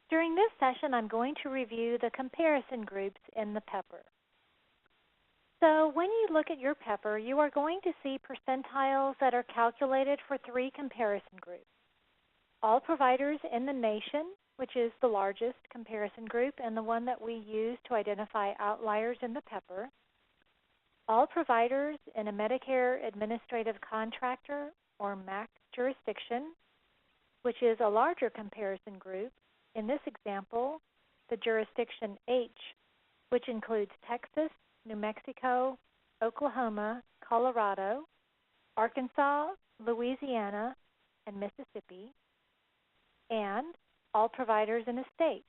During this session, I'm going to review the comparison groups in the PEPR. So when you look at your PEPR, you are going to see percentiles that are calculated for 3 comparison groups. All providers in the nation, which is the largest comparison group and the one that we use to identify outliers in the PEPR. All providers in a Medicare Administrative Contractor or MAC jurisdiction, which is a larger comparison group. In this example, the jurisdiction H, which includes Texas, New Mexico, Oklahoma, Colorado, Arkansas, Louisiana, and Mississippi, and all providers in a state,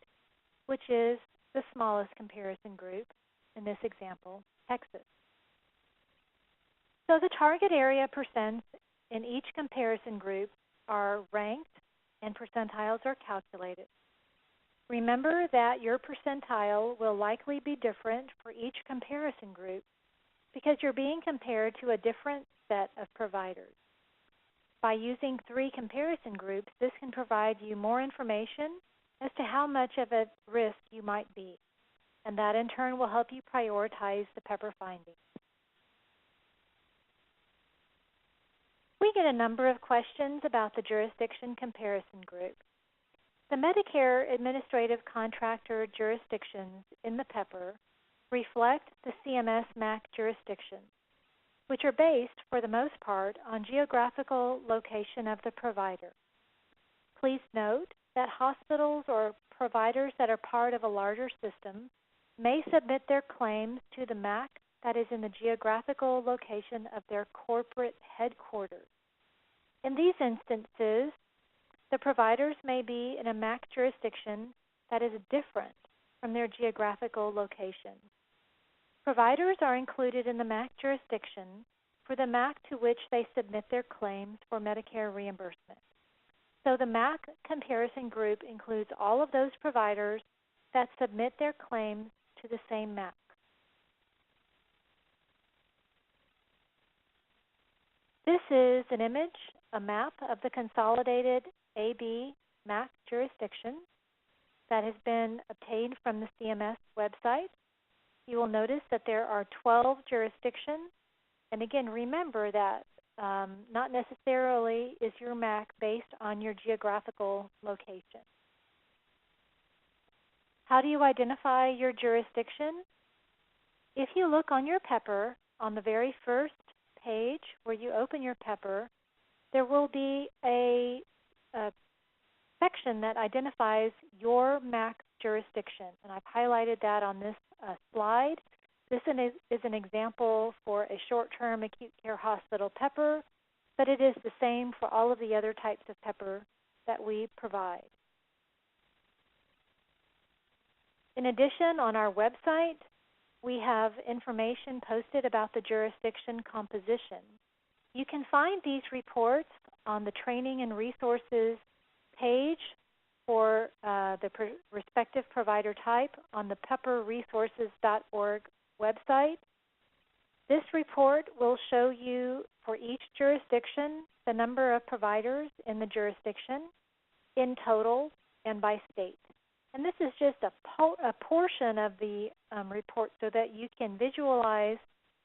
which is the smallest comparison group, in this example, Texas. So the target area percents in each comparison group are ranked and percentiles are calculated. Remember that your percentile will likely be different for each comparison group because you're being compared to a different set of providers. By using 3 comparison groups, this can provide you more information as to how much of a risk you might be, and that in turn will help you prioritize the PEPR findings. We get a number of questions about the jurisdiction comparison group. The Medicare Administrative Contractor jurisdictions in the PEPR reflect the CMS MAC jurisdictions, which are based, for the most part, on geographical location of the provider. Please note that hospitals or providers that are part of a larger system may submit their claims to the MAC that is in the geographical location of their corporate headquarters. In these instances, the providers may be in a MAC jurisdiction that is different from their geographical location. Providers are included in the MAC jurisdiction for the MAC to which they submit their claims for Medicare reimbursement. So the MAC comparison group includes all of those providers that submit their claims to the same MAC. This is an image, a map of the consolidated AB MAC jurisdiction that has been obtained from the CMS website. You will notice that there are 12 jurisdictions. And again, remember that not necessarily is your MAC based on your geographical location. How do you identify your jurisdiction? If you look on your PEPR, on the very first page where you open your PEPR, there will be a section that identifies your MAC jurisdiction, and I've highlighted that on this slide. This is an example for a short-term acute care hospital PEPR, but it is the same for all of the other types of PEPR that we provide. In addition, on our website, we have information posted about the jurisdiction composition. You can find these reports on the Training and Resources page for the respective provider type on the pepperresources.org website. This report will show you for each jurisdiction the number of providers in the jurisdiction in total and by state. And this is just a portion of the report so that you can visualize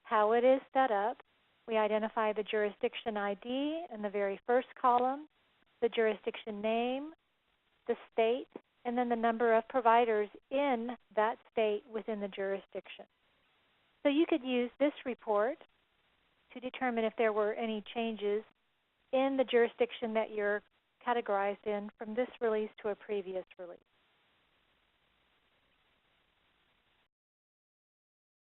how it is set up. We identify the jurisdiction ID in the very first column, the jurisdiction name, the state, and then the number of providers in that state within the jurisdiction. So you could use this report to determine if there were any changes in the jurisdiction that you're categorized in from this release to a previous release.